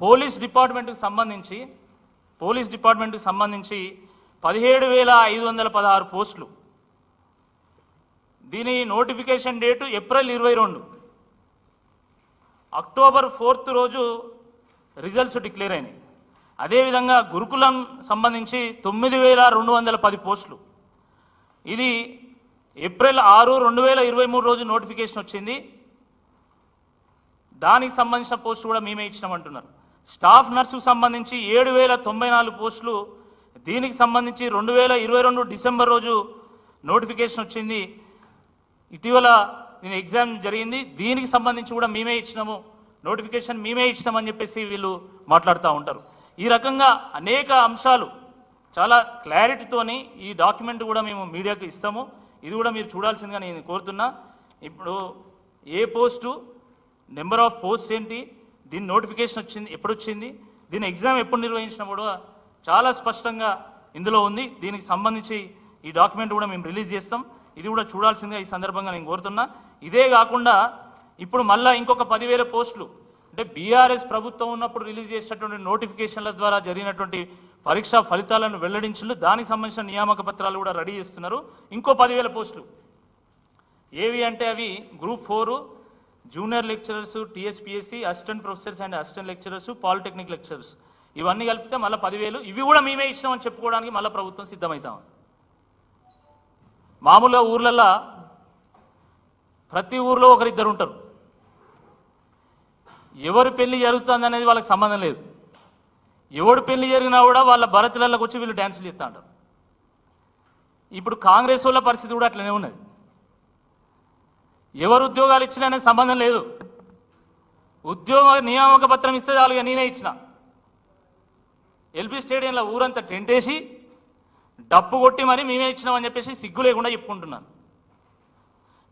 Police డిపార్ట్మెంట్కి సంబంధించి 17,516 పోస్టులు. దీని నోటిఫికేషన్ డేటు ఏప్రిల్ 22. అక్టోబర్ 4 రోజు రిజల్ట్స్ డిక్లేర్ అయినాయి. అదేవిధంగా గురుకులం సంబంధించి 9,210 పోస్టులు. ఇది ఏప్రిల్ 6, 2023 రోజు నోటిఫికేషన్ వచ్చింది. దానికి సంబంధించిన పోస్టులు కూడా మేమే ఇచ్చినామంటున్నారు. స్టాఫ్ నర్సుకు సంబంధించి 7,094 పోస్టులు. దీనికి సంబంధించి 2022 డిసెంబర్ రోజు నోటిఫికేషన్ వచ్చింది. ఇటీవల నేను ఎగ్జామ్ జరిగింది. దీనికి సంబంధించి కూడా మేమే ఇచ్చినాము, నోటిఫికేషన్ మేమే ఇచ్చినామని చెప్పేసి వీళ్ళు మాట్లాడుతూ ఉంటారు. ఈ రకంగా అనేక అంశాలు చాలా క్లారిటీతోని ఈ డాక్యుమెంట్ కూడా మేము మీడియాకు ఇస్తాము. ఇది కూడా మీరు చూడాల్సిందిగా నేను కోరుతున్నా. ఇప్పుడు ఏ పోస్టు, నెంబర్ ఆఫ్ పోస్ట్ ఏంటి, దీని నోటిఫికేషన్ వచ్చింది ఎప్పుడు వచ్చింది, దీని ఎగ్జామ్ ఎప్పుడు నిర్వహించినా కూడా చాలా స్పష్టంగా ఇందులో ఉంది. దీనికి సంబంధించి ఈ డాక్యుమెంట్ కూడా మేము రిలీజ్ చేస్తాం. ఇది కూడా చూడాల్సిందిగా ఈ సందర్భంగా నేను కోరుతున్నా. ఇదే కాకుండా ఇప్పుడు మళ్ళీ ఇంకొక 10,000 పోస్టులు, అంటే బీఆర్ఎస్ ప్రభుత్వం ఉన్నప్పుడు రిలీజ్ చేసినటువంటి నోటిఫికేషన్ల ద్వారా జరిగినటువంటి పరీక్షా ఫలితాలను వెల్లడించారు. దానికి సంబంధించిన నియామక పత్రాలు కూడా రెడీ చేస్తున్నారు. ఇంకో 10,000 పోస్టులు ఏవి అంటే అవి group 4 junior lecturers, TSPSC, assistant professors and assistant lecturers, polytechnic lecturers, ఇవన్నీ కలిపితే మళ్ళీ 10,000. ఇవి కూడా మేమే ఇచ్చినామని చెప్పుకోవడానికి మళ్ళీ ప్రభుత్వం సిద్ధమవుతాం. మామూలుగా ఊర్లల్లో ప్రతి ఊర్లో ఒకరిద్దరు ఉంటారు. ఎవరు పెళ్లి జరుగుతుంది అనేది వాళ్ళకి సంబంధం లేదు. ఎవడు పెళ్లి జరిగినా కూడా వాళ్ళ భరతులకు వచ్చి వీళ్ళు డ్యాన్సులు చేస్తూ ఉంటారు. ఇప్పుడు కాంగ్రెస్ వాళ్ళ పరిస్థితి కూడా అట్లనే ఉన్నది. ఎవరు ఉద్యోగాలు ఇచ్చినా అనేది సంబంధం లేదు. ఉద్యోగ నియామక పత్రం ఇస్తే చాలుగా నేనే ఇచ్చిన. ఎల్బీ స్టేడియంలో ఊరంతా టెంట్ వేసి డప్పు కొట్టి మరి మేమే ఇచ్చినామని చెప్పేసి సిగ్గు లేకుండా చెప్పుకుంటున్నాను.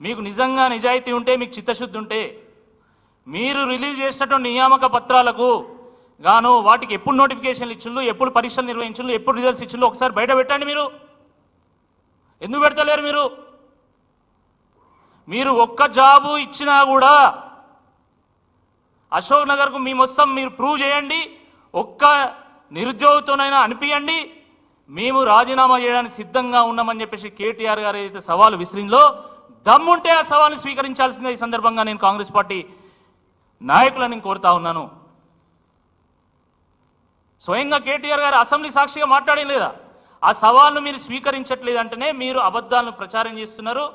మీకు నిజంగా నిజాయితీ ఉంటే, మీకు చిత్తశుద్ధి ఉంటే, మీరు రిలీజ్ చేసినటువంటి నియామక పత్రాలకు గాను వాటికి ఎప్పుడు నోటిఫికేషన్లు ఇచ్చిండ్రు, ఎప్పుడు పరీక్షలు నిర్వహించిండ్రు, ఎప్పుడు రిజల్ట్స్ ఇచ్చిండ్రు ఒకసారి బయట పెట్టండి. మీరు ఎందుకు పెడతలేరు? మీరు ఒక్క జాబు ఇచ్చినా కూడా అశోక్ నగర్కు మేము వస్తాం, మీరు ప్రూవ్ చేయండి. ఒక్క నిరుద్యోగితోనైనా అనిపించండి, మేము రాజీనామా చేయడానికి సిద్ధంగా ఉన్నామని చెప్పేసి కేటీఆర్ గారు ఏదైతే సవాలు విసిరిందో, దమ్ముంటే ఆ సవాల్ని స్వీకరించాల్సిందే. ఈ సందర్భంగా నేను కాంగ్రెస్ పార్టీ నాయకులను కోరుతా ఉన్నాను. స్వయంగా కేటీఆర్ గారు అసెంబ్లీ సాక్షిగా మాట్లాడేం లేదా? ఆ సవాల్ను మీరు స్వీకరించట్లేదంటేనే మీరు అబద్ధాలను ప్రచారం చేస్తున్నారు,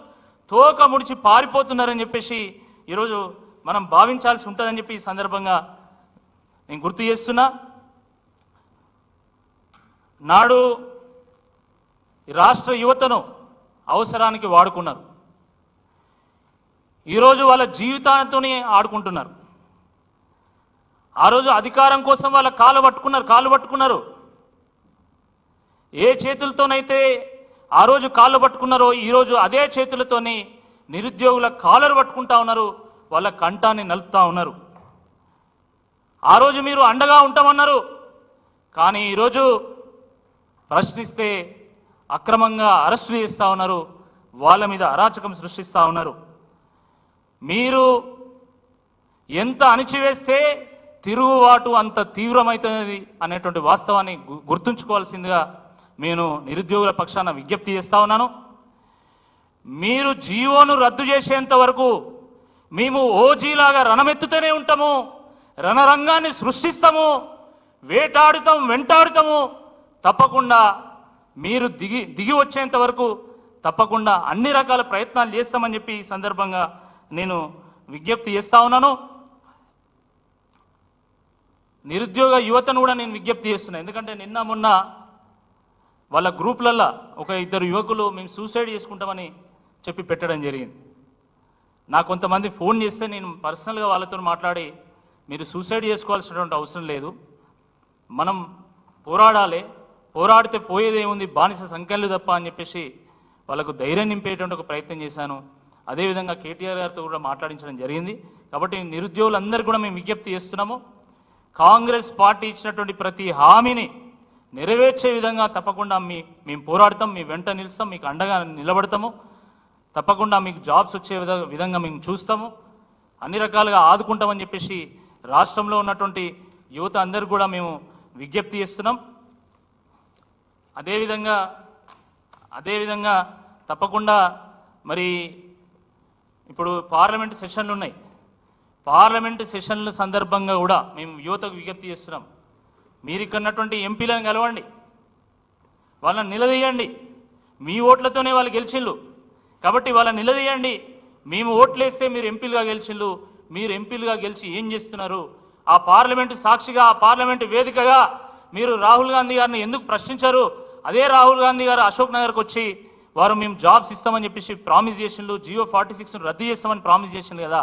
తోక ముడిచి పారిపోతున్నారని చెప్పేసి ఈరోజు మనం భావించాల్సి ఉంటుందని చెప్పి ఈ సందర్భంగా నేను గుర్తు చేస్తున్నా. నాడు రాష్ట్ర యువతను అవసరానికి వాడుకున్నారు. ఈరోజు వాళ్ళ జీవితాలతోనే ఆడుకుంటున్నారు. ఆ రోజు అధికారం కోసం వాళ్ళ కాళ్ళు పట్టుకున్నారు. ఏ చేతులతోనైతే ఆ రోజు కాళ్ళు పట్టుకున్నారో ఈరోజు అదే చేతులతోని నిరుద్యోగుల కాలరు పట్టుకుంటా ఉన్నారు, వాళ్ళ కంఠాన్ని నలుపుతా ఉన్నారు. ఆ రోజు మీరు అండగా ఉంటామన్నారు, కానీ ఈరోజు ప్రశ్నిస్తే అక్రమంగా అరెస్టులు చేస్తూ ఉన్నారు, వాళ్ళ మీద అరాచకం సృష్టిస్తూ ఉన్నారు. మీరు ఎంత అణిచివేస్తే తిరుగుబాటు అంత తీవ్రమవుతున్నది అనేటువంటి వాస్తవాన్ని గుర్తుంచుకోవాల్సిందిగా నేను నిరుద్యోగుల పక్షాన విజ్ఞప్తి చేస్తా ఉన్నాను. మీరు జీవోను రద్దు చేసేంత వరకు మేము ఓజీలాగా రణమెత్తుతూనే ఉంటాము, రణరంగాన్ని సృష్టిస్తాము, వెంటాడుతాము. తప్పకుండా మీరు దిగి వచ్చేంత వరకు తప్పకుండా అన్ని రకాల ప్రయత్నాలు చేస్తామని చెప్పి ఈ సందర్భంగా నేను విజ్ఞప్తి చేస్తా ఉన్నాను. నిరుద్యోగ యువతను కూడా నేను విజ్ఞప్తి చేస్తున్నాను. ఎందుకంటే నిన్న మొన్న వాళ్ళ గ్రూప్లల్లో ఒక ఇద్దరు యువకులు మేము సూసైడ్ చేసుకుంటామని చెప్పి పెట్టడం జరిగింది. నాకు కొంతమంది ఫోన్ చేస్తే నేను పర్సనల్గా వాళ్ళతో మాట్లాడి, మీరు సూసైడ్ చేసుకోవాల్సినటువంటి అవసరం లేదు, మనం పోరాడాలి, పోరాడితే పోయేదేముంది, బానిస సంఖ్యలు తప్ప అని చెప్పేసి వాళ్ళకు ధైర్యం నింపేటువంటి ఒక ప్రయత్నం చేశాను. అదేవిధంగా కేటీఆర్ గారితో కూడా మాట్లాడించడం జరిగింది. కాబట్టి నిరుద్యోగులందరికీ కూడా మేము విజ్ఞప్తి చేస్తున్నాము, కాంగ్రెస్ పార్టీ ఇచ్చినటువంటి ప్రతి హామీని నెరవేర్చే విధంగా తప్పకుండా మేము పోరాడతాం, మీ వెంట నిలుస్తాం, మీకు అండగా నిలబడతాము. తప్పకుండా మీకు జాబ్స్ వచ్చే విధంగా మేము చూస్తాము, అన్ని రకాలుగా ఆదుకుంటామని చెప్పేసి రాష్ట్రంలో ఉన్నటువంటి యువత అందరూ కూడా మేము విజ్ఞప్తి చేస్తున్నాం. అదేవిధంగా తప్పకుండా మరి ఇప్పుడు పార్లమెంటు సెషన్లు ఉన్నాయి. పార్లమెంటు సెషన్ల సందర్భంగా కూడా మేము యువతకు విజ్ఞప్తి చేస్తున్నాం. మీరు ఇక్కడ ఉన్నటువంటి ఎంపీలను కలవండి, వాళ్ళని నిలదీయండి. మీ ఓట్లతోనే వాళ్ళు గెలిచిళ్ళు కాబట్టి వాళ్ళని నిలదీయండి. మేము ఓట్లేస్తే మీరు ఎంపీలుగా గెలిచిళ్ళు, మీరు ఎంపీలుగా గెలిచి ఏం చేస్తున్నారు? ఆ పార్లమెంటు సాక్షిగా, ఆ పార్లమెంటు వేదికగా మీరు రాహుల్ గాంధీ గారిని ఎందుకు ప్రశ్నించారు? అదే రాహుల్ గాంధీ గారు అశోక్ నగర్కి వచ్చి వారు మేము జాబ్స్ ఇస్తామని చెప్పేసి ప్రామిస్ చేసిండ్రు, జియో 46 రద్దు చేస్తామని ప్రామిస్ చేసిండ్రు కదా.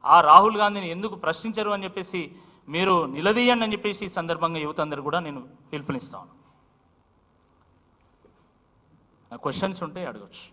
ఆ రాహుల్ గాంధీని ఎందుకు ప్రశ్నించరు అని చెప్పేసి మీరు నిలదీయండి అని చెప్పేసి ఈ సందర్భంగా యువత అందరూ కూడా నేను పిలుపునిస్తాను. క్వశ్చన్స్ ఉంటే అడగచ్చు.